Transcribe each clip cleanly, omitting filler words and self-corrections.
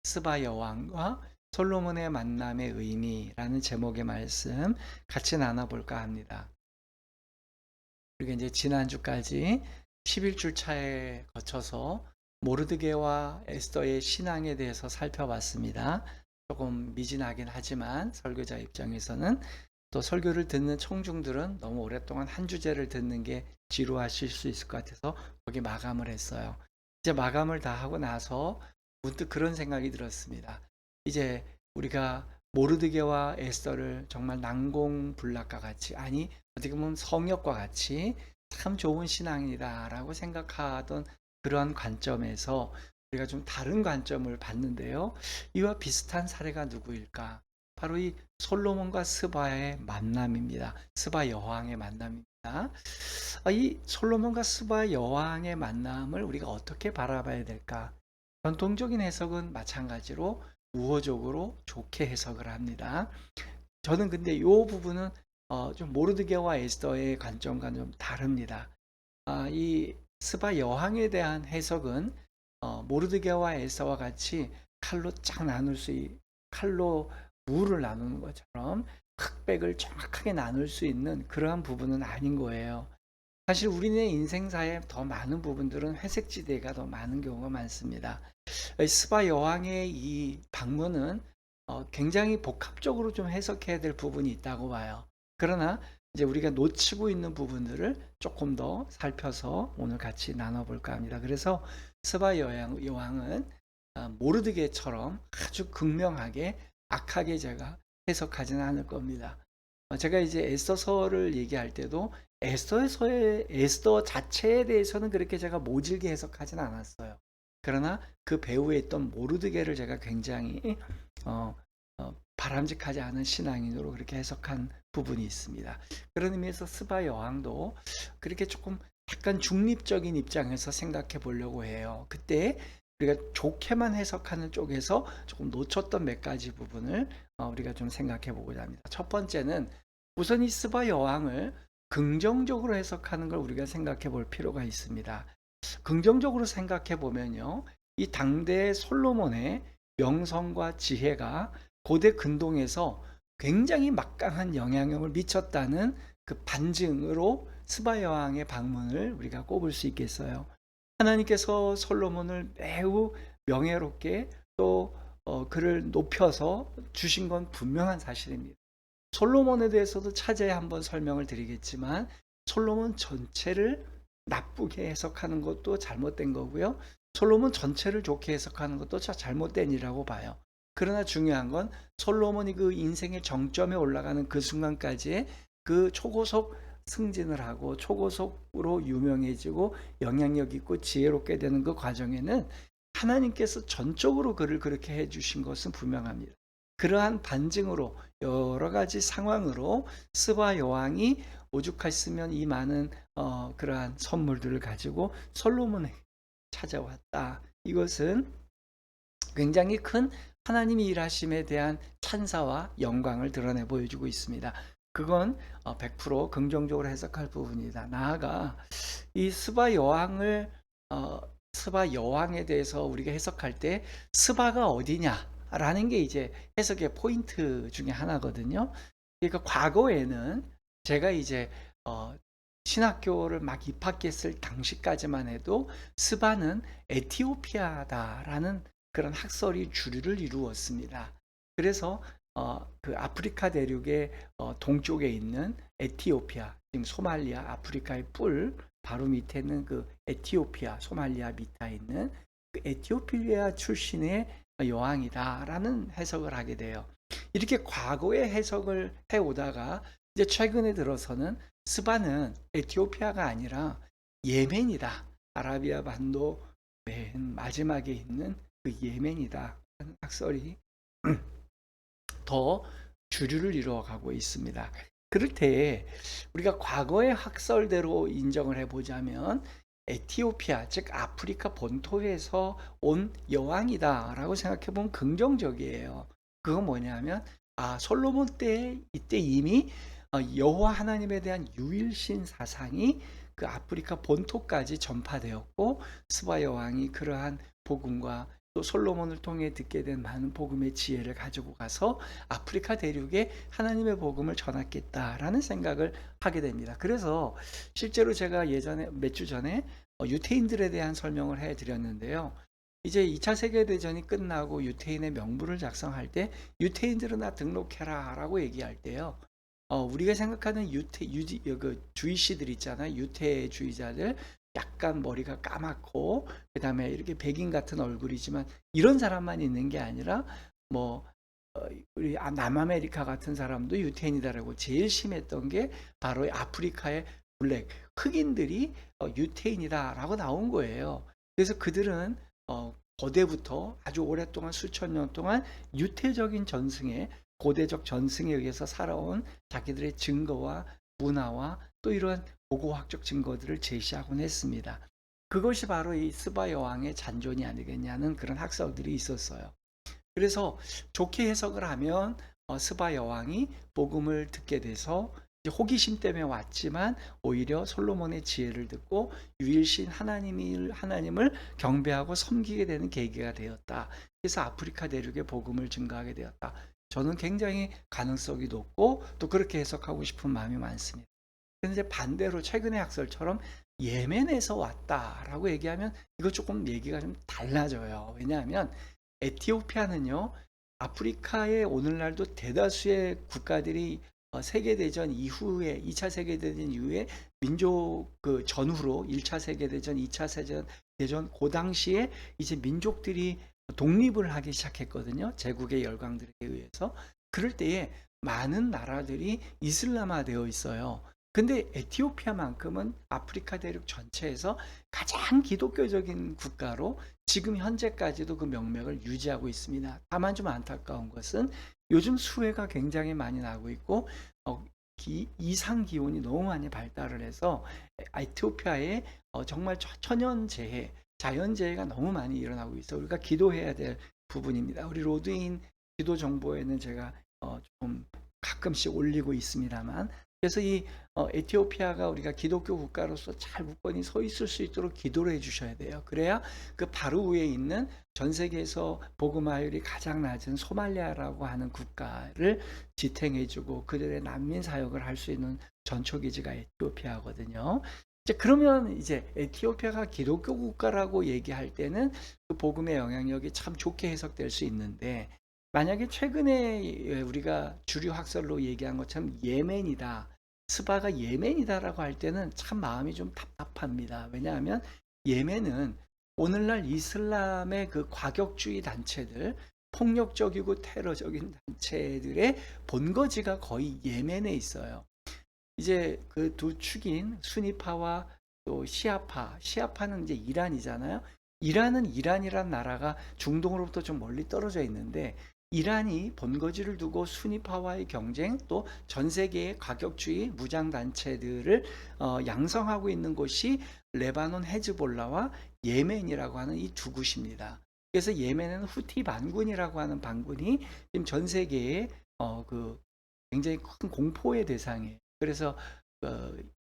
스바 여왕과 솔로몬의 만남의 의미라는 제목의 말씀 같이 나눠볼까 합니다. 그리고 이제 지난주까지 11주 차에 거쳐서 모르드게와 에스더의 신앙에 대해서 살펴봤습니다. 조금 미진하긴 하지만 설교자 입장에서는, 또 설교를 듣는 청중들은 너무 오랫동안 한 주제를 듣는 게 지루하실 수 있을 것 같아서 거기 마감을 했어요. 이제 마감을 다 하고 나서 문득 그런 생각이 들었습니다. 이제 우리가 모르드게와 에스더를 정말 난공불락과 같이, 아니 어떻게 보면 성역과 같이 참 좋은 신앙이다라고 생각하던 그러한 관점에서 우리가 좀 다른 관점을 봤는데요. 이와 비슷한 사례가 누구일까? 바로 이 솔로몬과 스바의 만남입니다. 스바 여왕의 만남입니다. 이 솔로몬과 스바 여왕의 만남을 우리가 어떻게 바라봐야 될까? 전통적인 해석은 마찬가지로 우호적으로 좋게 해석을 합니다. 저는 근데 이 부분은 좀 모르드게와 에스더의 관점과 좀 다릅니다. 이 스바 여왕에 대한 해석은 모르드게와 에스더와 같이 칼로 쫙 나눌 칼로 무를 나누는 것처럼 흑백을 정확하게 나눌 수 있는 그러한 부분은 아닌 거예요. 사실 우리네 인생사에 더 많은 부분들은 회색지대가 더 많은 경우가 많습니다. 스바 여왕의 이 방문은 굉장히 복합적으로 좀 해석해야 될 부분이 있다고 봐요. 그러나 이제 우리가 놓치고 있는 부분들을 조금 더 살펴서 오늘 같이 나눠볼까 합니다. 그래서 스바 여왕은 모르드게처럼 아주 극명하게 악하게 제가 해석하지는 않을 겁니다. 제가 이제 에스더서를 얘기할 때도 에스더 자체에 대해서는 그렇게 제가 모질게 해석하진 않았어요. 그러나 그 배후에 있던 모르드게를 제가 굉장히 바람직하지 않은 신앙인으로 그렇게 해석한 부분이 있습니다. 그런 의미에서 스바 여왕도 그렇게 조금 약간 중립적인 입장에서 생각해 보려고 해요. 그때 우리가 좋게만 해석하는 쪽에서 조금 놓쳤던 몇 가지 부분을 우리가 좀 생각해 보고자 합니다. 첫 번째는 우선 이 스바 여왕을 긍정적으로 해석하는 걸 우리가 생각해 볼 필요가 있습니다. 긍정적으로 생각해 보면요, 이 당대 솔로몬의 명성과 지혜가 고대 근동에서 굉장히 막강한 영향력을 미쳤다는 그 반증으로 스바 여왕의 방문을 우리가 꼽을 수 있겠어요. 하나님께서 솔로몬을 매우 명예롭게 또 그를 높여서 주신 건 분명한 사실입니다. 솔로몬에 대해서도 차제에 한번 설명을 드리겠지만, 솔로몬 전체를 나쁘게 해석하는 것도 잘못된 거고요. 솔로몬 전체를 좋게 해석하는 것도 잘못된 일이라고 봐요. 그러나 중요한 건 솔로몬이 그 인생의 정점에 올라가는 그 순간까지의 그 초고속 승진을 하고 초고속으로 유명해지고 영향력 있고 지혜롭게 되는 그 과정에는 하나님께서 전적으로 그를 그렇게 해주신 것은 분명합니다. 그러한 반증으로 여러 가지 상황으로 스바 여왕이 오죽했으면 이 많은 그러한 선물들을 가지고 솔로몬에게 찾아왔다. 이것은 굉장히 큰 하나님이 일하심에 대한 찬사와 영광을 드러내 보여주고 있습니다. 그건 100% 긍정적으로 해석할 부분이다. 나아가 이 스바 여왕에 대해서 우리가 해석할 때 스바가 어디냐라는 게 이제 해석의 포인트 중에 하나거든요. 그러니까 과거에는 제가 이제 신학교를 막 입학했을 당시까지만 해도 스바는 에티오피아다라는 그런 학설이 주류를 이루었습니다. 그래서 그 아프리카 대륙의 동쪽에 있는 에티오피아, 지금 소말리아, 아프리카의 뿔 바로 밑에 있는 그 에티오피아, 소말리아 밑에 있는 그 에티오피아 출신의 여왕이다라는 해석을 하게 돼요. 이렇게 과거의 해석을 해오다가 이제 최근에 들어서는 스바는 에티오피아가 아니라 예멘이다. 아라비아 반도 맨 마지막에 있는 그 예멘이다. 하는 학설이 더 주류를 이루어가고 있습니다. 그럴 때 우리가 과거의 학설대로 인정을 해보자면 에티오피아, 즉 아프리카 본토에서 온 여왕이다라고 생각해보면 긍정적이에요. 그건 뭐냐면 솔로몬 때 이때 이미 여호와 하나님에 대한 유일신 사상이 그 아프리카 본토까지 전파되었고 스바 여왕이 그러한 복음과 또 솔로몬을 통해 듣게 된 많은 복음의 지혜를 가지고 가서 아프리카 대륙에 하나님의 복음을 전하겠다라는 생각을 하게 됩니다. 그래서 실제로 제가 예전에 몇 주 전에 유태인들에 대한 설명을 해 드렸는데요. 이제 2차 세계대전이 끝나고 유태인의 명부를 작성할 때 유태인들은 다 등록해라라고 얘기할 때요. 우리가 생각하는 주이시들 있잖아요. 유태주의자들 약간 머리가 까맣고 그다음에 이렇게 백인 같은 얼굴이지만 이런 사람만 있는 게 아니라 뭐 우리 남아메리카 같은 사람도 유태인이다라고 제일 심했던 게 바로 아프리카의 블랙 흑인들이 유태인이다라고 나온 거예요. 그래서 그들은 거대부터 아주 오랫동안 수천 년 동안 유태적인 전승에 고대적 전승에 의해서 살아온 자기들의 증거와 문화와 또 이러한 고고학적 증거들을 제시하곤 했습니다. 그것이 바로 이 스바 여왕의 잔존이 아니겠냐는 그런 학설들이 있었어요. 그래서 좋게 해석을 하면 스바 여왕이 복음을 듣게 돼서 호기심 때문에 왔지만 오히려 솔로몬의 지혜를 듣고 유일신 하나님을 경배하고 섬기게 되는 계기가 되었다. 그래서 아프리카 대륙에 복음을 증거하게 되었다. 저는 굉장히 가능성이 높고 또 그렇게 해석하고 싶은 마음이 많습니다. 그런데 반대로 최근의 학설처럼 예멘에서 왔다라고 얘기하면 이거 조금 얘기가 좀 달라져요. 왜냐하면 에티오피아는요, 아프리카의 오늘날도 대다수의 국가들이 세계대전 이후에 2차 세계대전 이후에 민족 그 전후로 1차 세계대전, 2차 세계대전 그 당시에 이제 민족들이 독립을 하기 시작했거든요. 제국의 열강들에 의해서. 그럴 때에 많은 나라들이 이슬람화되어 있어요. 근데 에티오피아만큼은 아프리카 대륙 전체에서 가장 기독교적인 국가로 지금 현재까지도 그 명맥을 유지하고 있습니다. 다만 좀 안타까운 것은 요즘 수해가 굉장히 많이 나고 있고 이상 기온이 너무 많이 발달을 해서 에티오피아에 정말 천연재해, 자연재해가 너무 많이 일어나고 있어요. 우리가 기도해야 될 부분입니다. 우리 로드인 기도 정보에는 제가 좀 가끔씩 올리고 있습니다만, 그래서 이 에티오피아가 우리가 기독교 국가로서 잘 굳건히 서 있을 수 있도록 기도를 해주셔야 돼요. 그래야 그 바로 위에 있는 전 세계에서 복음화율이 가장 낮은 소말리아라고 하는 국가를 지탱해주고 그들의 난민 사역을 할 수 있는 전초기지가 에티오피아거든요. 이제 그러면 이제 에티오피아가 기독교 국가라고 얘기할 때는 그 복음의 영향력이 참 좋게 해석될 수 있는데, 만약에 최근에 우리가 주류 학설로 얘기한 것처럼 예멘이다, 스바가 예멘이다라고 할 때는 참 마음이 좀 답답합니다. 왜냐하면 예멘은 오늘날 이슬람의 그 과격주의 단체들, 폭력적이고 테러적인 단체들의 본거지가 거의 예멘에 있어요. 이제 그 두 축인 수니파와 또 시아파는 이제 이란이잖아요. 이란이란 나라가 중동으로부터 좀 멀리 떨어져 있는데, 이란이 본거지를 두고 수니파와의 경쟁, 또 전 세계의 가격주의 무장 단체들을 양성하고 있는 곳이 레바논 헤즈볼라와 예멘이라고 하는 이 두 곳입니다. 그래서 예멘은 후티 반군이라고 하는 반군이 지금 전 세계에 그 굉장히 큰 공포의 대상이에요. 그래서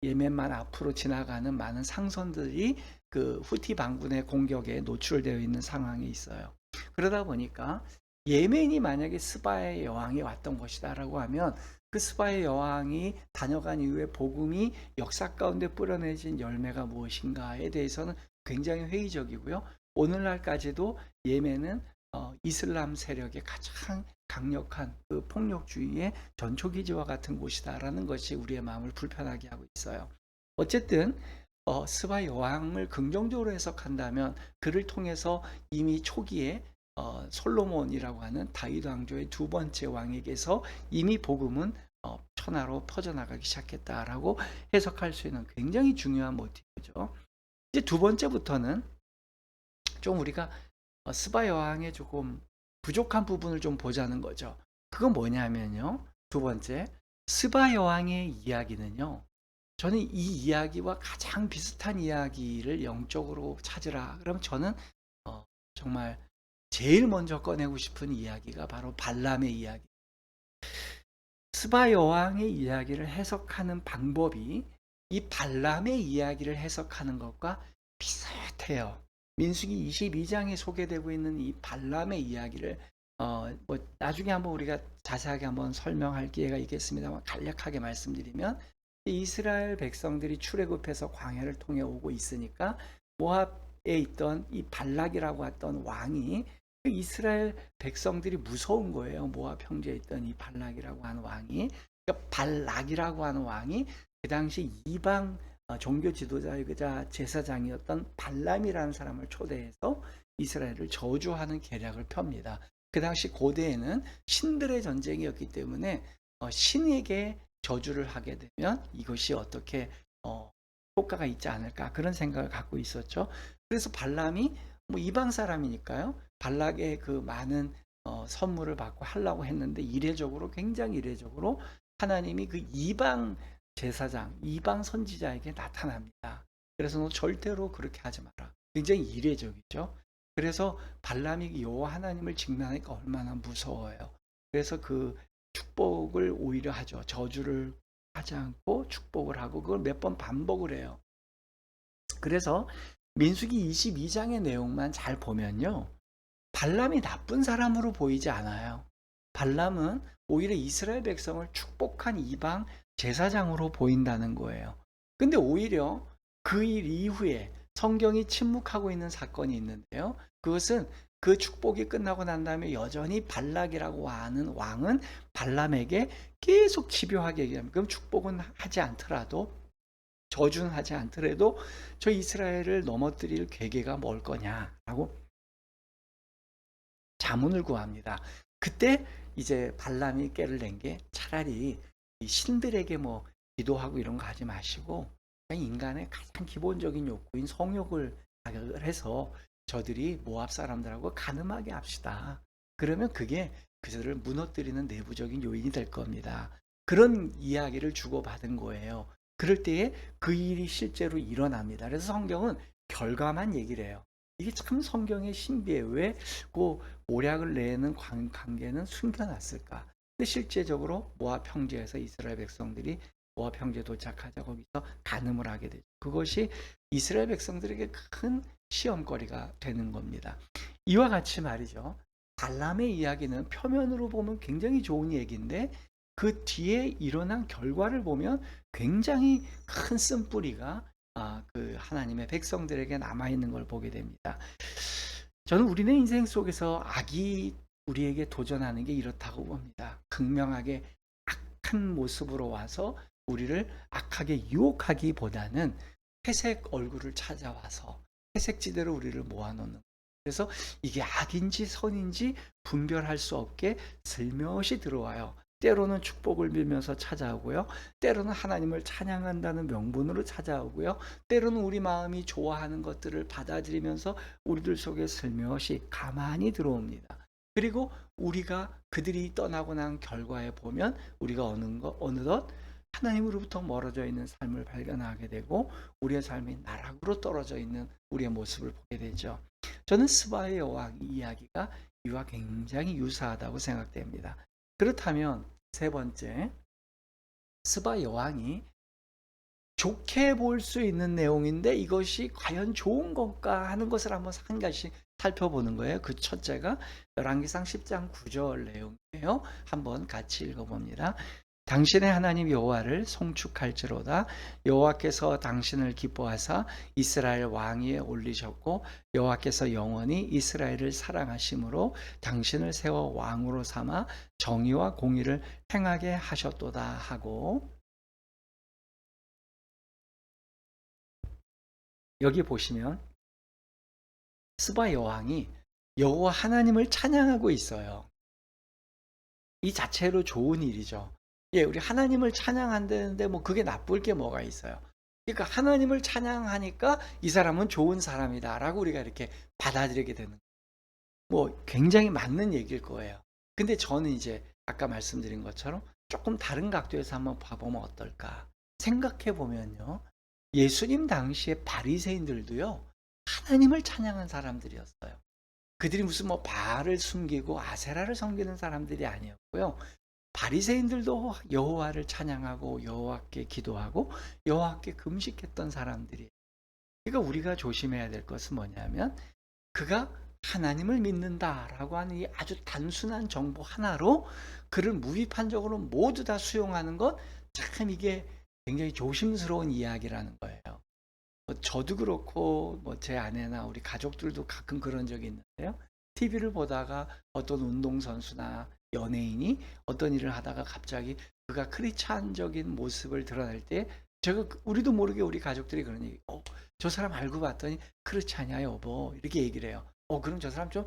예멘만 앞으로 지나가는 많은 상선들이 그 후티 반군의 공격에 노출되어 있는 상황에 있어요. 그러다 보니까 예멘이 만약에 스바의 여왕이 왔던 것이다라고 하면 그 스바의 여왕이 다녀간 이후에 복음이 역사 가운데 뿌려내진 열매가 무엇인가에 대해서는 굉장히 회의적이고요. 오늘날까지도 예멘은 이슬람 세력의 가장 강력한 그 폭력주의의 전초기지와 같은 곳이다라는 것이 우리의 마음을 불편하게 하고 있어요. 어쨌든 스바 여왕을 긍정적으로 해석한다면 그를 통해서 이미 초기에 솔로몬이라고 하는 다윗 왕조의 두 번째 왕에게서 이미 복음은 천하로 퍼져나가기 시작했다라고 해석할 수 있는 굉장히 중요한 모티브죠. 이제 두 번째부터는 좀 우리가 스바 여왕의 조금 부족한 부분을 좀 보자는 거죠. 그건 뭐냐면요. 두 번째, 스바 여왕의 이야기는요, 저는 이 이야기와 가장 비슷한 이야기를 영적으로 찾으라. 그럼 저는 정말 제일 먼저 꺼내고 싶은 이야기가 바로 발람의 이야기. 스바 여왕의 이야기를 해석하는 방법이 이 발람의 이야기를 해석하는 것과 비슷해요. 민수기 22장에 소개되고 있는 이 발람의 이야기를 뭐 나중에 한번 우리가 자세하게 한번 설명할 기회가 있겠습니다만 간략하게 말씀드리면, 이 이스라엘 백성들이 출애굽해서 광야를 통해 오고 있으니까 모압에 있던 이 발락이라고 했던 왕이, 그 이스라엘 백성들이 무서운 거예요. 모압 형제에 있던 이 발락이라고 하는 왕이, 그러니까 발락이라고 하는 왕이 그 당시 이방 종교 지도자이자 제사장이었던 발람이라는 사람을 초대해서 이스라엘을 저주하는 계략을 펴니다. 그 당시 고대에는 신들의 전쟁이었기 때문에 신에게 저주를 하게 되면 이것이 어떻게 효과가 있지 않을까, 그런 생각을 갖고 있었죠. 그래서 발람이 뭐 이방 사람이니까요, 발락의 그 많은 선물을 받고 하려고 했는데, 굉장히 이례적으로 하나님이 그 이방 제사장, 이방 선지자에게 나타납니다. 그래서 너 절대로 그렇게 하지 마라. 굉장히 이례적이죠. 그래서 발람이 여호와 하나님을 직면하니까 얼마나 무서워요. 그래서 그 축복을 오히려 하죠. 저주를 하지 않고 축복을 하고, 그걸 몇 번 반복을 해요. 그래서 민수기 22장의 내용만 잘 보면요, 발람이 나쁜 사람으로 보이지 않아요. 발람은 오히려 이스라엘 백성을 축복한 이방 제사장으로 보인다는 거예요. 근데 오히려 그 일 이후에 성경이 침묵하고 있는 사건이 있는데요, 그것은 그 축복이 끝나고 난 다음에 여전히 발락이라고 하는 왕은 발람에게 계속 집요하게 얘기합니다. 그럼 축복은 하지 않더라도, 저주는 하지 않더라도 저 이스라엘을 넘어뜨릴 계계가 뭘 거냐라고 자문을 구합니다. 그때 이제 발람이 깨를 낸 게, 차라리 신들에게 뭐 기도하고 이런 거 하지 마시고 그냥 인간의 가장 기본적인 욕구인 성욕을 자극을 해서 저들이 모압 사람들하고 가늠하게 합시다. 그러면 그게 그들을 무너뜨리는 내부적인 요인이 될 겁니다. 그런 이야기를 주고받은 거예요. 그럴 때에 그 일이 실제로 일어납니다. 그래서 성경은 결과만 얘기를 해요. 이게 참 성경의 신비예요. 왜 그 모략을 내는 관계는 숨겨놨을까? 근데 실제적으로 모압 평지에서 이스라엘 백성들이 모압 평지에 도착하자 거기서 간음을 하게 되죠. 그것이 이스라엘 백성들에게 큰 시험거리가 되는 겁니다. 이와 같이 말이죠, 발람의 이야기는 표면으로 보면 굉장히 좋은 얘기인데, 그 뒤에 일어난 결과를 보면 굉장히 큰 쓴뿌리가 그 하나님의 백성들에게 남아있는 걸 보게 됩니다. 저는 우리네 인생 속에서 악이 우리에게 도전하는 게 이렇다고 봅니다. 극명하게 악한 모습으로 와서 우리를 악하게 유혹하기보다는 회색 얼굴을 찾아와서 회색지대로 우리를 모아놓는, 그래서 이게 악인지 선인지 분별할 수 없게 슬며시 들어와요. 때로는 축복을 빌면서 찾아오고요, 때로는 하나님을 찬양한다는 명분으로 찾아오고요, 때로는 우리 마음이 좋아하는 것들을 받아들이면서 우리들 속에 슬며시 가만히 들어옵니다. 그리고 우리가 그들이 떠나고 난 결과에 보면 우리가 어느덧 하나님으로부터 멀어져 있는 삶을 발견하게 되고, 우리의 삶이 나락으로 떨어져 있는 우리의 모습을 보게 되죠. 저는 스바의 여왕 이야기가 이와 굉장히 유사하다고 생각됩니다. 그렇다면 세 번째, 스바 여왕이 좋게 볼 수 있는 내용인데 이것이 과연 좋은 건가 하는 것을 한번 한 가지 살펴보는 거예요. 그 첫째가 열왕기상 10장 9절 내용이에요. 한번 같이 읽어봅니다. 당신의 하나님 여호와를 송축할지로다. 여호와께서 당신을 기뻐하사 이스라엘 왕위에 올리셨고 여호와께서 영원히 이스라엘을 사랑하심으로 당신을 세워 왕으로 삼아 정의와 공의를 행하게 하셨도다 하고, 여기 보시면 스바 여왕이 여호와 하나님을 찬양하고 있어요. 이 자체로 좋은 일이죠. 예, 우리 하나님을 찬양한다는데 뭐 그게 나쁠 게 뭐가 있어요. 그러니까 하나님을 찬양하니까 이 사람은 좋은 사람이다라고 우리가 이렇게 받아들이게 되는, 뭐 굉장히 맞는 얘기일 거예요. 근데 저는 이제 아까 말씀드린 것처럼 조금 다른 각도에서 한번 봐보면 어떨까 생각해 보면요, 예수님 당시에 바리새인들도요 하나님을 찬양한 사람들이었어요. 그들이 무슨 뭐 바알을 숨기고 아세라를 섬기는 사람들이 아니었고요, 바리새인들도 여호와를 찬양하고 여호와께 기도하고 여호와께 금식했던 사람들이. 그러니까 우리가 조심해야 될 것은 뭐냐면 그가 하나님을 믿는다라고 하는 이 아주 단순한 정보 하나로 그를 무비판적으로 모두 다 수용하는 것, 참 이게 굉장히 조심스러운 이야기라는 거예요. 저도 그렇고 제 아내나 우리 가족들도 가끔 그런 적이 있는데요. TV를 보다가 어떤 운동선수나 연예인이 어떤 일을 하다가 갑자기 그가 크리스찬적인 모습을 드러낼 때 제가 우리도 모르게 우리 가족들이 그런 얘기, 저 사람 알고 봤더니 크리스찬이야 여보, 이렇게 얘기를 해요. 그럼 저 사람 좀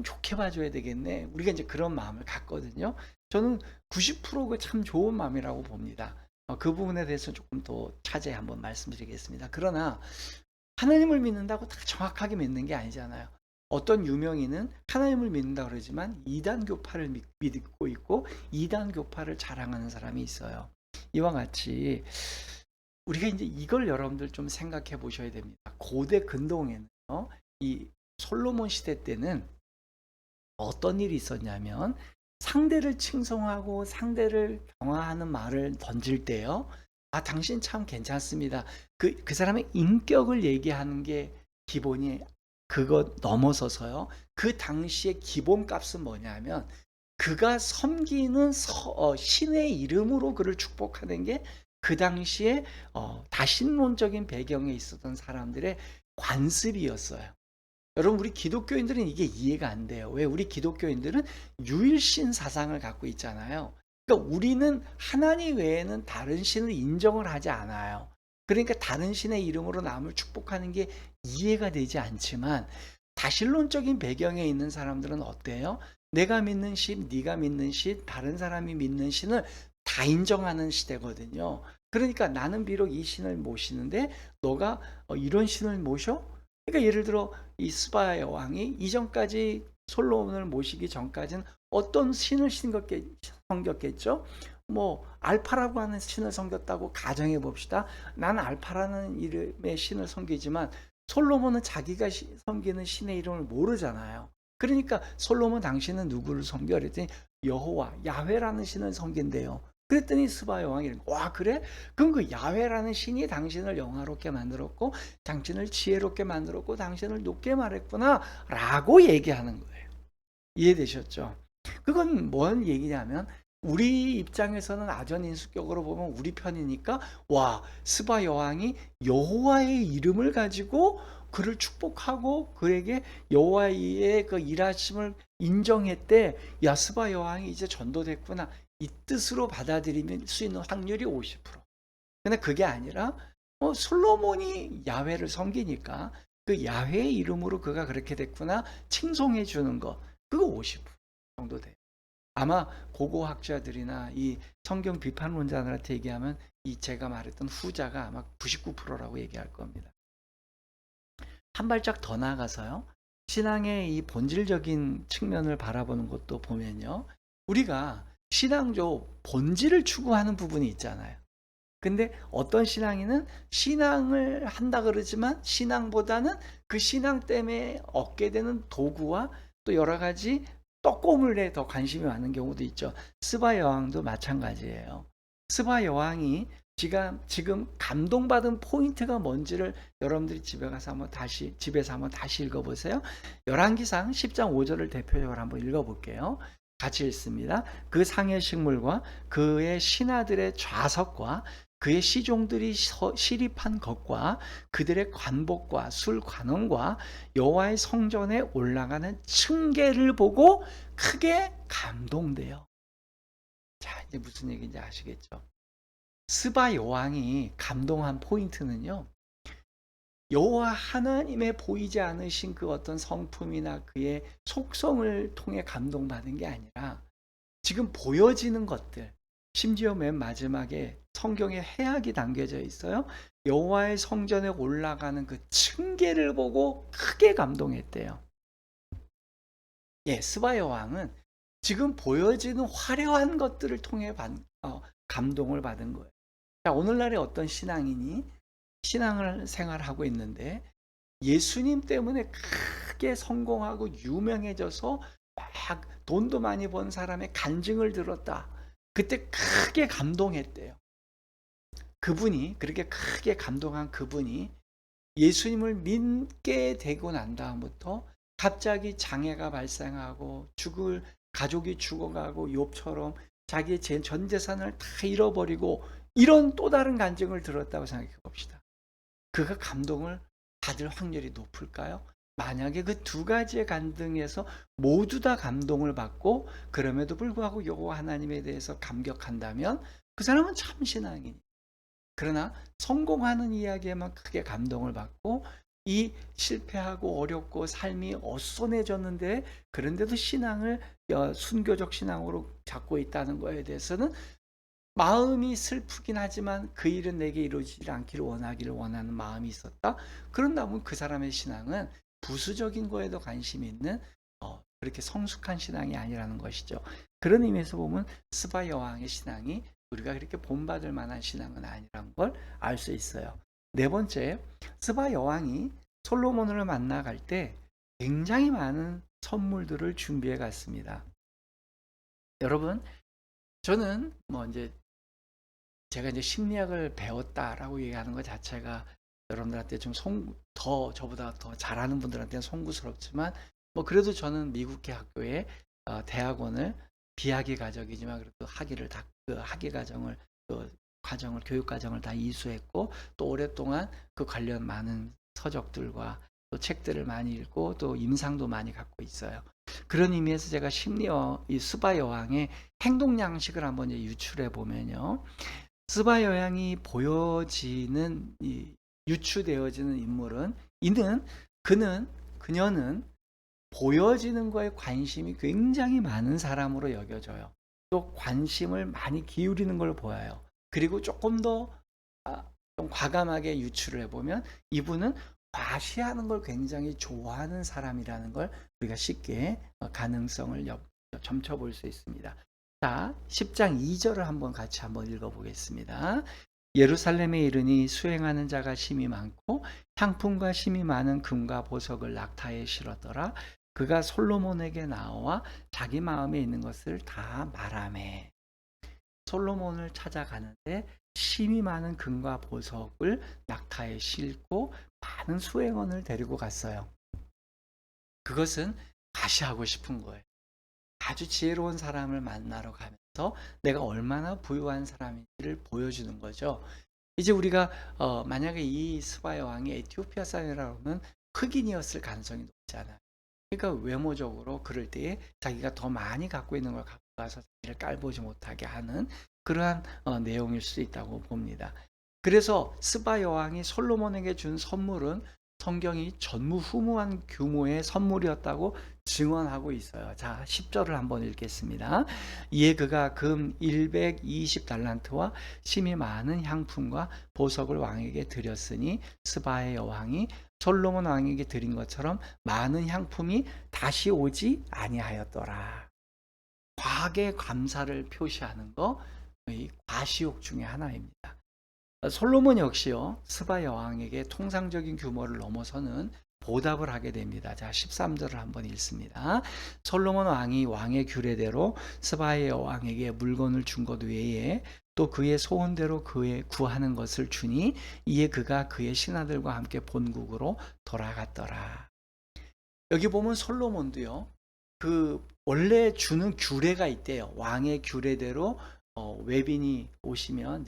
좋게 봐줘야 되겠네. 우리가 이제 그런 마음을 갖거든요. 저는 90%가 참 좋은 마음이라고 봅니다. 그 부분에 대해서 조금 더 차제히 한번 말씀드리겠습니다. 그러나 하나님을 믿는다고 다 정확하게 믿는 게 아니잖아요. 어떤 유명인은 하나님을 믿는다 그러지만 이단 교파를 믿고 있고 이단 교파를 자랑하는 사람이 있어요. 이와 같이 우리가 이제 이걸 여러분들 좀 생각해 보셔야 됩니다. 고대 근동에는요, 이 솔로몬 시대 때는 어떤 일이 있었냐면 상대를 칭송하고 상대를 경화하는 말을 던질 때요, 당신 참 괜찮습니다. 그 사람의 인격을 얘기하는 게 기본이, 그거 넘어서서요, 그 당시의 기본값은 뭐냐면 그가 섬기는 신의 이름으로 그를 축복하는 게 그 당시에 다신론적인 배경에 있었던 사람들의 관습이었어요. 여러분, 우리 기독교인들은 이게 이해가 안 돼요. 왜? 우리 기독교인들은 유일신 사상을 갖고 있잖아요. 그러니까 우리는 하나님 외에는 다른 신을 인정을 하지 않아요. 그러니까 다른 신의 이름으로 남을 축복하는 게 이해가 되지 않지만 다신론적인 배경에 있는 사람들은 어때요? 내가 믿는 신, 네가 믿는 신, 다른 사람이 믿는 신을 다 인정하는 시대거든요. 그러니까 나는 비록 이 신을 모시는데 너가 이런 신을 모셔? 그러니까 예를 들어 이 스바 여왕이 이전까지 솔로몬을 모시기 전까지는 어떤 신을 섬겼겠죠? 알파라고 하는 신을 섬겼다고 가정해 봅시다. 나는 알파라는 이름의 신을 섬기지만 솔로몬은 자기가 섬기는 신의 이름을 모르잖아요. 그러니까 솔로몬 당신은 누구를 섬겨? 그랬더니 여호와, 야훼라는 신을 섬긴대요. 그랬더니 스바 여왕이, 와 그래? 그럼 그 야훼라는 신이 당신을 영화롭게 만들었고 당신을 지혜롭게 만들었고 당신을 높게 말했구나 라고 얘기하는 거예요. 이해되셨죠? 그건 뭔 얘기냐면 우리 입장에서는 아전인수격으로 보면 우리 편이니까, 와, 스바 여왕이 여호와의 이름을 가지고 그를 축복하고 그에게 여호와의 그 일하심을 인정했대. 야, 스바 여왕이 이제 전도됐구나, 이 뜻으로 받아들일 수 있는 확률이 50%. 근데 그게 아니라 솔로몬이 야훼를 섬기니까 그 야훼의 이름으로 그가 그렇게 됐구나 칭송해 주는 거, 그거 50% 정도 돼요. 아마 고고학자들이나 이 성경 비판론자들한테 얘기하면 이 제가 말했던 후자가 아마 99%라고 얘기할 겁니다. 한 발짝 더 나아가서요, 신앙의 이 본질적인 측면을 바라보는 것도 보면요, 우리가 신앙적 본질을 추구하는 부분이 있잖아요. 근데 어떤 신앙인은 신앙을 한다 그러지만 신앙보다는 그 신앙 때문에 얻게 되는 도구와 또 여러 가지 떡고물에 더 관심이 많은 경우도 있죠. 스바 여왕도 마찬가지예요. 스바 여왕이 지금 감동받은 포인트가 뭔지를 여러분들이 집에서 한번 다시 읽어보세요. 열왕기상 10장 5절을 대표적으로 한번 읽어볼게요. 같이 읽습니다. 그 상의 식물과 그의 신하들의 좌석과 그의 시종들이 시립한 것과 그들의 관복과 술 관원과 여호와의 성전에 올라가는 층계를 보고 크게 감동돼요. 자, 이제 무슨 얘기인지 아시겠죠? 스바 여왕이 감동한 포인트는요, 여호와 하나님의 보이지 않으신 그 어떤 성품이나 그의 속성을 통해 감동받은 게 아니라 지금 보여지는 것들, 심지어 맨 마지막에 성경에 해악이 담겨져 있어요. 여호와의 성전에 올라가는 그 층계를 보고 크게 감동했대요. 스바 여왕은 지금 보여지는 화려한 것들을 통해 감동을 받은 거예요. 자, 오늘날에 어떤 신앙인이 신앙을 생활하고 있는데 예수님 때문에 크게 성공하고 유명해져서 막 돈도 많이 번 사람의 간증을 들었다. 그때 크게 감동했대요. 그분이, 그렇게 크게 감동한 그분이 예수님을 믿게 되고 난 다음부터 갑자기 장애가 발생하고 가족이 죽어가고 욥처럼 자기의 전 재산을 다 잃어버리고 이런 또 다른 간증을 들었다고 생각해 봅시다. 그가 감동을 받을 확률이 높을까요? 만약에 그 두 가지의 간증에서 모두 다 감동을 받고 그럼에도 불구하고 여호와 하나님에 대해서 감격한다면 그 사람은 참 신앙이니. 그러나 성공하는 이야기에만 크게 감동을 받고 이 실패하고 어렵고 삶이 어수선해졌는데 그런데도 신앙을 순교적 신앙으로 잡고 있다는 거에 대해서는 마음이 슬프긴 하지만 그 일은 내게 이루어지지 않기를 원하기를 원하는 마음이 있었다. 그런다면 그 사람의 신앙은 부수적인 거에도 관심이 있는 그렇게 성숙한 신앙이 아니라는 것이죠. 그런 의미에서 보면 스바 여왕의 신앙이 우리가 그렇게 본받을 만한 신앙은 아니라는 걸 알 수 있어요. 네 번째, 스바 여왕이 솔로몬을 만나 갈 때 굉장히 많은 선물들을 준비해 갔습니다. 여러분, 저는 제가 이제 심리학을 배웠다라고 얘기하는 것 자체가 여러분들한테 좀 저보다 더 잘하는 분들한테는 송구스럽지만 그래도 저는 미국계 학교에 대학원을 비학위 과정이지만 그래도 학위 과정을 교육 과정을 다 이수했고 또 오랫동안 그 관련 많은 서적들과 또 책들을 많이 읽고 또 임상도 많이 갖고 있어요. 그런 의미에서 제가 이 스바 여왕의 행동 양식을 한번 유출해 보면요. 스바 여왕이 유추되어지는 인물은 그녀는 보여지는 거에 관심이 굉장히 많은 사람으로 여겨져요. 또 관심을 많이 기울이는 걸 보여요. 그리고 조금 더 좀 과감하게 유추를 해보면 이분은 과시하는 걸 굉장히 좋아하는 사람이라는 걸 우리가 쉽게 가능성을 점쳐볼 수 있습니다. 자, 10장 2절을 같이 한번 읽어보겠습니다. 예루살렘에 이르니 수행하는 자가 심히 많고 향품과 심히 많은 금과 보석을 낙타에 실었더라. 그가 솔로몬에게 나와 자기 마음에 있는 것을 다 말하매. 솔로몬을 찾아가는데 심히 많은 금과 보석을 낙타에 싣고 많은 수행원을 데리고 갔어요. 그것은 과시하고 싶은 거예요. 아주 지혜로운 사람을 만나러 가면서 내가 얼마나 부유한 사람인지를 보여주는 거죠. 이제 우리가 만약에 이 스바 여왕이 에티오피아 사람이라고 하면 흑인이었을 가능성이 높잖아요. 그러니까 외모적으로 그럴 때에 자기가 더 많이 갖고 있는 걸 갖고 가서 자기를 깔보지 못하게 하는 그러한 내용일 수 있다고 봅니다. 그래서 스바 여왕이 솔로몬에게 준 선물은 성경이 전무후무한 규모의 선물이었다고 증언하고 있어요. 자, 10절을 한번 읽겠습니다. 이에 그가 금 120달란트와 심히 많은 향품과 보석을 왕에게 드렸으니 스바의 여왕이 솔로몬 왕에게 드린 것처럼 많은 향품이 다시 오지 아니하였더라. 과하게 감사를 표시하는 거, 이 과시욕 중에 하나입니다. 솔로몬 역시요, 스바 여왕에게 통상적인 규모를 넘어서는 보답을 하게 됩니다. 자, 13절을 한번 읽습니다. 솔로몬 왕이 왕의 규례대로 스바의 여왕에게 물건을 준 것 외에 또 그의 소원대로 그의 구하는 것을 주니 이에 그가 그의 신하들과 함께 본국으로 돌아갔더라. 여기 보면 솔로몬도요, 원래 주는 규례가 있대요. 왕의 규례대로 내빈이 오시면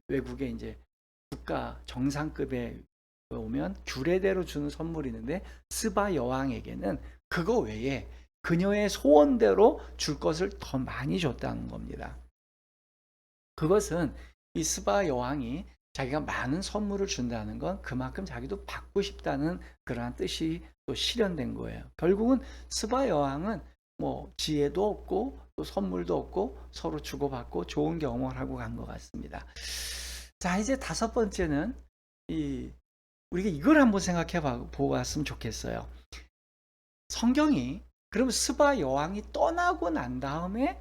외국에 이제 국가 정상급에 오면 규례대로 주는 선물이 있는데 스바 여왕에게는 그거 외에 그녀의 소원대로 줄 것을 더 많이 줬다는 겁니다. 그것은 이 스바 여왕이 자기가 많은 선물을 준다는 건 그만큼 자기도 받고 싶다는 그러한 뜻이 또 실현된 거예요. 결국은 스바 여왕은 지혜도 없고 또 선물도 없고 서로 주고받고 좋은 경험을 하고 간 것 같습니다. 자, 이제 다섯 번째는 우리가 이걸 한번 생각해 보고 왔으면 좋겠어요. 성경이 그럼 스바 여왕이 떠나고 난 다음에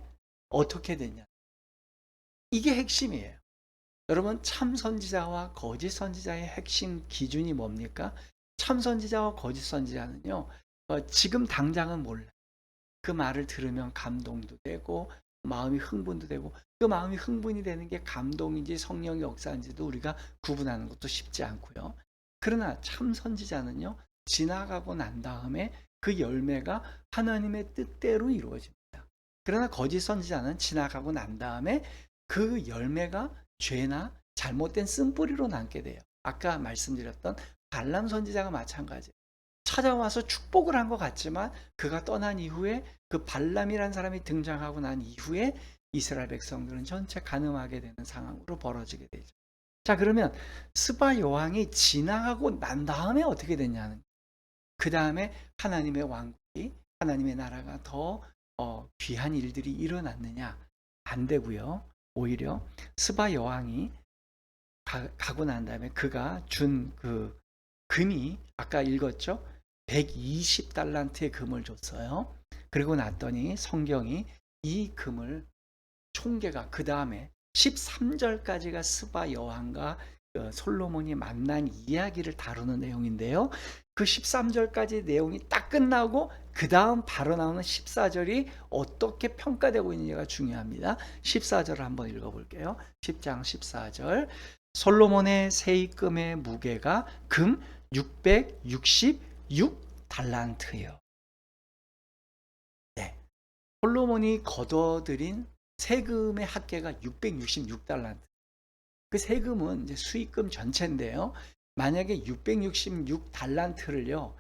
어떻게 됐냐? 이게 핵심이에요. 여러분, 참 선지자와 거짓 선지자의 핵심 기준이 뭡니까? 참 선지자와 거짓 선지자는요, 지금 당장은 몰라요. 그 말을 들으면 감동도 되고 마음이 흥분도 되고, 그 마음이 흥분이 되는 게 감동인지 성령의 역사인지도 우리가 구분하는 것도 쉽지 않고요. 그러나 참 선지자는요, 지나가고 난 다음에 그 열매가 하나님의 뜻대로 이루어집니다. 그러나 거짓 선지자는 지나가고 난 다음에 그 열매가 죄나 잘못된 쓴뿌리로 남게 돼요. 아까 말씀드렸던 발람 선지자가 마찬가지예요. 찾아와서 축복을 한 것 같지만 그가 떠난 이후에, 그 발람이라는 사람이 등장하고 난 이후에 이스라엘 백성들은 전체 간음하게 되는 상황으로 벌어지게 되죠. 자, 그러면 스바 여왕이 지나가고 난 다음에 어떻게 됐냐는, 그 다음에 하나님의 왕국이, 하나님의 나라가 더 귀한 일들이 일어났느냐? 안 되고요. 오히려 스바 여왕이 가고 난 다음에 그가 준 그 금이, 아까 읽었죠? 120달란트의 금을 줬어요. 그리고 났더니 성경이 이 금을 총계가, 그 다음에 13절까지가 스바 여왕과 솔로몬이 만난 이야기를 다루는 내용인데요. 그 13절까지 내용이 딱 끝나고 그 다음 바로 나오는 14절이 어떻게 평가되고 있느냐가 중요합니다. 14절을 한번 읽어볼게요. 10장 14절. 솔로몬의 세입금의 무게가 금 666달란트요. 네. 솔로몬이 거둬들인 세금의 합계가 666달란트. 그 세금은 이제 수익금 전체인데요. 만약에 666달란트를요,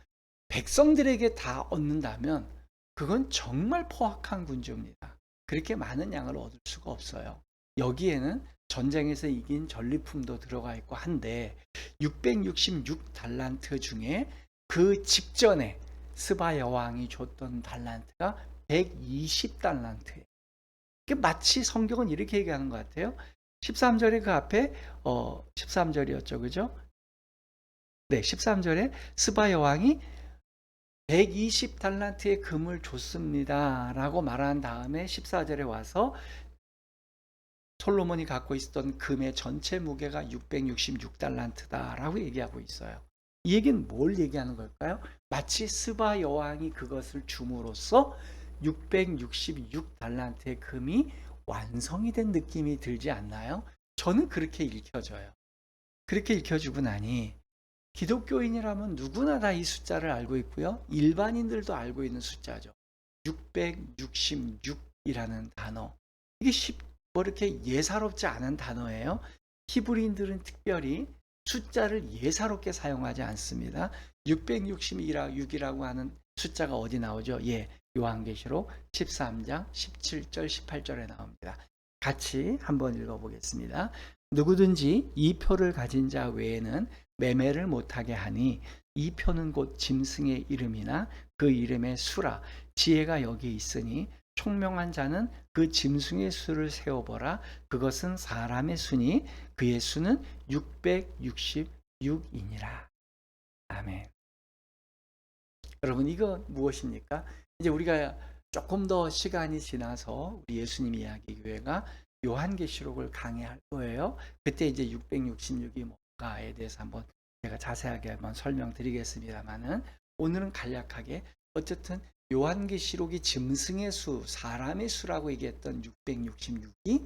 백성들에게 다 얻는다면 그건 정말 포악한 군주입니다. 그렇게 많은 양을 얻을 수가 없어요. 여기에는 전쟁에서 이긴 전리품도 들어가 있고 한데, 666달란트 중에 그 직전에 스바 여왕이 줬던 달란트가 120달란트예요. 마치 성경은 이렇게 얘기하는 것 같아요. 13절에 그 앞에 13절이었죠. 그죠? 네, 13절에 스바 여왕이 120달란트의 금을 줬습니다 라고 말한 다음에 14절에 와서 솔로몬이 갖고 있었던 금의 전체 무게가 666달란트다 라고 얘기하고 있어요. 이 얘기는 뭘 얘기하는 걸까요? 마치 스바 여왕이 그것을 줌으로써 666달란트의 금이 완성이 된 느낌이 들지 않나요? 저는 그렇게 읽혀져요. 그렇게 읽혀지고 나니 기독교인이라면 누구나 다 이 숫자를 알고 있고요. 일반인들도 알고 있는 숫자죠. 666이라는 단어. 이게 뭐 이렇게 예사롭지 않은 단어예요. 히브리인들은 특별히 숫자를 예사롭게 사용하지 않습니다. 666이라고 하는 숫자가 어디 나오죠? 예, 요한계시록 13장 17절 18절에 나옵니다. 같이 한번 읽어보겠습니다. 누구든지 이 표를 가진 자 외에는 매매를 못하게 하니, 이 표는 곧 짐승의 이름이나 그 이름의 수라. 지혜가 여기 있으니 총명한 자는 그 짐승의 수를 세어보라. 그것은 사람의 수니 그의 수는 666이니라. 아멘. 여러분, 이거 무엇입니까? 이제 우리가 조금 더 시간이 지나서 우리 예수님 이야기 교회가 요한계시록을 강의할 거예요. 그때 이제 666이 뭔가에 대해서 한번 제가 자세하게 한번 설명드리겠습니다만은, 오늘은 간략하게 어쨌든 요한계시록이 짐승의 수, 사람의 수라고 얘기했던 666이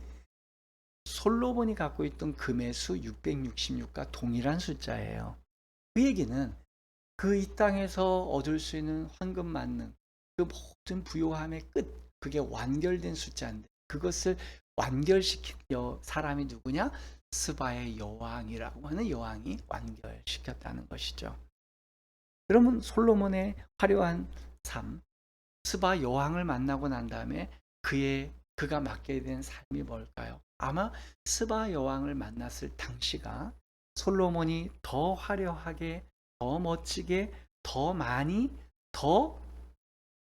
솔로몬이 갖고 있던 금의 수 666과 동일한 숫자예요. 그 얘기는 그 이 땅에서 얻을 수 있는 황금 만능, 그 모든 부요함의 끝, 그게 완결된 숫자인데, 그것을 완결시킨 사람이 누구냐? 스바의 여왕이라고 하는 여왕이 완결시켰다는 것이죠. 그러면 솔로몬의 화려한 삶, 스바 여왕을 만나고 난 다음에 그가 맡게 된 삶이 뭘까요? 아마 스바 여왕을 만났을 당시가 솔로몬이 더 화려하게, 더 멋지게, 더 많이, 더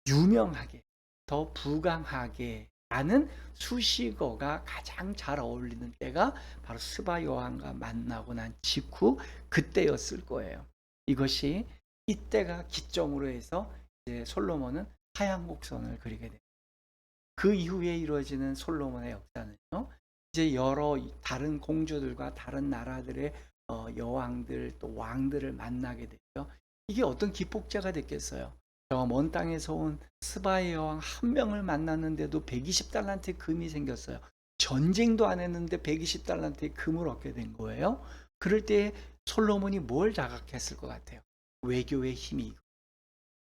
유명하게, 더 부강하게 라는 수식어가 가장 잘 어울리는 때가 바로 스바 여왕과 만나고 난 직후 그때였을 거예요. 이것이, 이때가 기점으로 해서 이제 솔로몬은 하얀 곡선을 그리게 됩니다. 그 이후에 이루어지는 솔로몬의 역사는요, 이제 여러 다른 공주들과 다른 나라들의 여왕들 또 왕들을 만나게 되죠. 이게 어떤 기폭제가 됐겠어요? 저 먼 땅에서 온 스바의 여왕 한 명을 만났는데도 120달란트의 금이 생겼어요. 전쟁도 안 했는데 120달란트의 금을 얻게 된 거예요. 그럴 때 솔로몬이 뭘 자각했을 것 같아요? 외교의 힘이.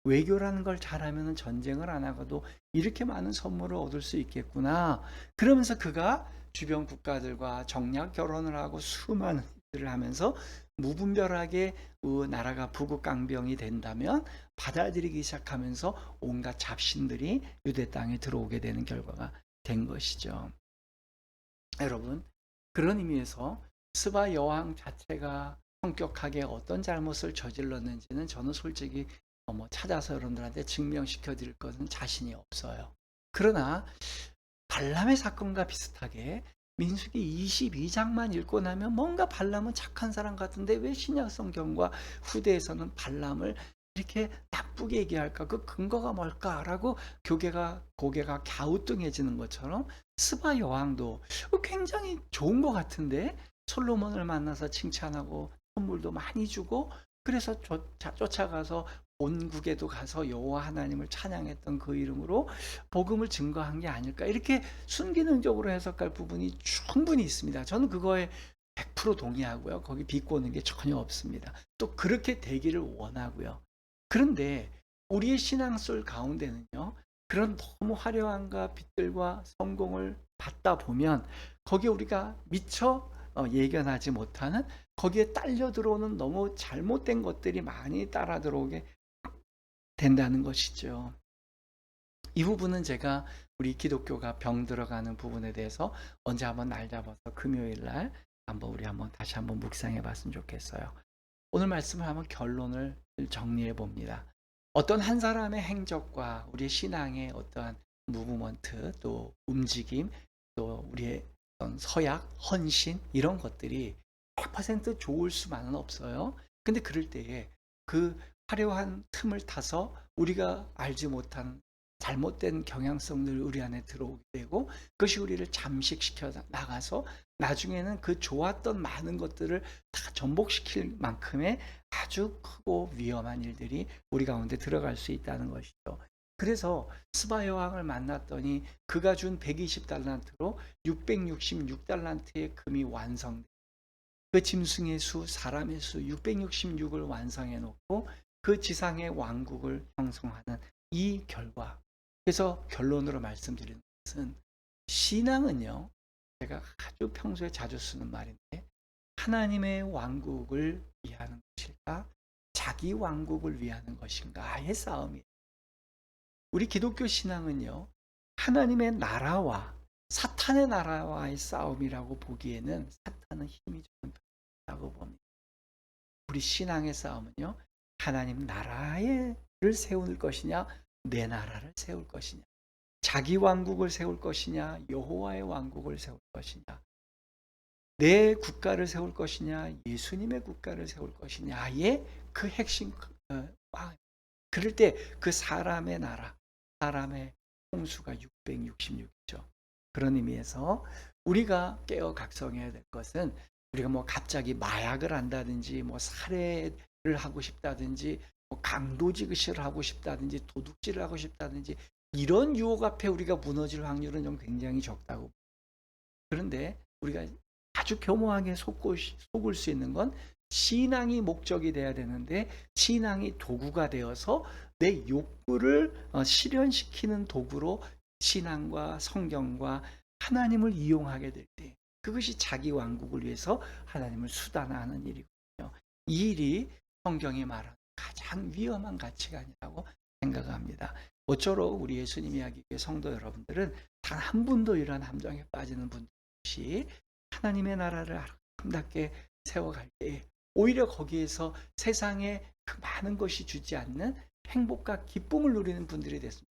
외교라는 걸 잘하면 전쟁을 안 하고도 이렇게 많은 선물을 얻을 수 있겠구나. 그러면서 그가 주변 국가들과 정략 결혼을 하고 수많은 일을 하면서 무분별하게 나라가 부국강병이 된다면 받아들이기 시작하면서 온갖 잡신들이 유대 땅에 들어오게 되는 결과가 된 것이죠. 여러분, 그런 의미에서 스바 여왕 자체가 성격하게 어떤 잘못을 저질렀는지는 저는 솔직히 찾아서 여러분들한테 증명시켜 드릴 것은 자신이 없어요. 그러나 발람의 사건과 비슷하게 민수기 22장만 읽고 나면 뭔가 발람은 착한 사람 같은데 왜 신약 성경과 후대에서는 발람을 이렇게 나쁘게 얘기할까? 그 근거가 뭘까라고 고개가 갸우뚱해지는 것처럼 스바 여왕도 굉장히 좋은 것 같은데 솔로몬을 만나서 칭찬하고 선물도 많이 주고 그래서 쫓아가서 본국에도 가서 여호와 하나님을 찬양했던 그 이름으로 복음을 증거한 게 아닐까 이렇게 순기능적으로 해석할 부분이 충분히 있습니다. 저는 그거에 100% 동의하고요. 거기 비꼬는 게 전혀 없습니다. 또 그렇게 되기를 원하고요. 그런데 우리의 신앙설 가운데는요. 그런 너무 화려함과 빛들과 성공을 받다 보면 거기에 우리가 미처 예견하지 못하는 거기에 딸려 들어오는 너무 잘못된 것들이 많이 따라 들어오게 된다는 것이죠. 이 부분은 제가 우리 기독교가 병 들어가는 부분에 대해서 언제 한번 날 잡아서 금요일 날 우리 다시 한번 묵상해 봤으면 좋겠어요. 오늘 말씀을 한번 결론을 정리해 봅니다. 어떤 한 사람의 행적과 우리의 신앙의 어떠한 무브먼트 또 움직임 또 우리의 어떤 서약, 헌신 이런 것들이 100% 좋을 수만은 없어요. 근데 그럴 때에 그 화려한 틈을 타서 우리가 알지 못한 잘못된 경향성들이 우리 안에 들어오게 되고 그것이 우리를 잠식시켜 나가서 나중에는 그 좋았던 많은 것들을 다 전복시킬 만큼의 아주 크고 위험한 일들이 우리 가운데 들어갈 수 있다는 것이죠. 그래서 스바 여왕을 만났더니 그가 준 120달란트로 666달란트의 금이 완성. 그 짐승의 수, 사람의 수 666을 완성해 놓고 그 지상의 왕국을 형성하는 이 결과. 그래서 결론으로 말씀드리는 것은 신앙은요. 제가 아주 평소에 자주 쓰는 말인데 하나님의 왕국을 위하는 것일까? 자기 왕국을 위하는 것인가의 싸움이에요. 우리 기독교 신앙은요. 하나님의 나라와 사탄의 나라와의 싸움이라고 보기에는 사탄은 힘이 좀 있다고 봅니다. 우리 신앙의 싸움은요. 하나님 나라를 세울 것이냐 내 나라를 세울 것이냐 자기 왕국을 세울 것이냐 여호와의 왕국을 세울 것이냐 내 국가를 세울 것이냐 예수님의 국가를 세울 것이냐의 그 핵심 그럴 때 그 사람의 나라 사람의 홍수가 666이죠. 그런 의미에서 우리가 깨어 각성해야 될 것은 우리가 갑자기 마약을 한다든지 살해를 하고 싶다든지 강도질을 하고 싶다든지 도둑질을 하고 싶다든지 이런 유혹 앞에 우리가 무너질 확률은 좀 굉장히 적다고. 그런데 우리가 아주 교묘하게 속을 수 있는 건 신앙이 목적이 돼야 되는데 신앙이 도구가 되어서 내 욕구를 실현시키는 도구로 신앙과 성경과 하나님을 이용하게 될 때 그것이 자기 왕국을 위해서 하나님을 수단화하는 일이거든요. 이 일이 성경이 말하는 가장 위험한 가치관이라고 생각합니다. 모쪼록 우리 예수님 이야기의 성도 여러분들은 단 한 분도 이러한 함정에 빠지는 분들 없이 하나님의 나라를 아름답게 세워갈 때 오히려 거기에서 세상에 그 많은 것이 주지 않는 행복과 기쁨을 누리는 분들이 됐습니다.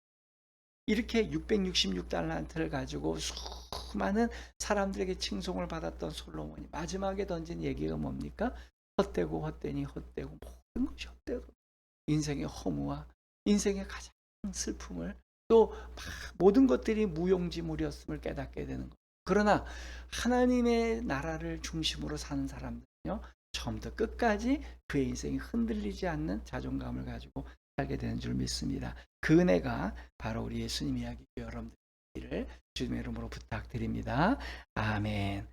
이렇게 666달란트를 가지고 수많은 사람들에게 칭송을 받았던 솔로몬이 마지막에 던진 얘기가 뭡니까? 헛되고 헛되니 헛되고 모든 것이 헛되고 인생의 허무와 인생의 가장 슬픔을 또 모든 것들이 무용지물이었음을 깨닫게 되는 것. 그러나 하나님의 나라를 중심으로 사는 사람들은요. 처음부터 끝까지 그의 인생이 흔들리지 않는 자존감을 가지고 살게 되는 줄 믿습니다. 그 은혜가 바로 우리 예수님 이야기 여러분들을 주님의 이름으로 부탁드립니다. 아멘.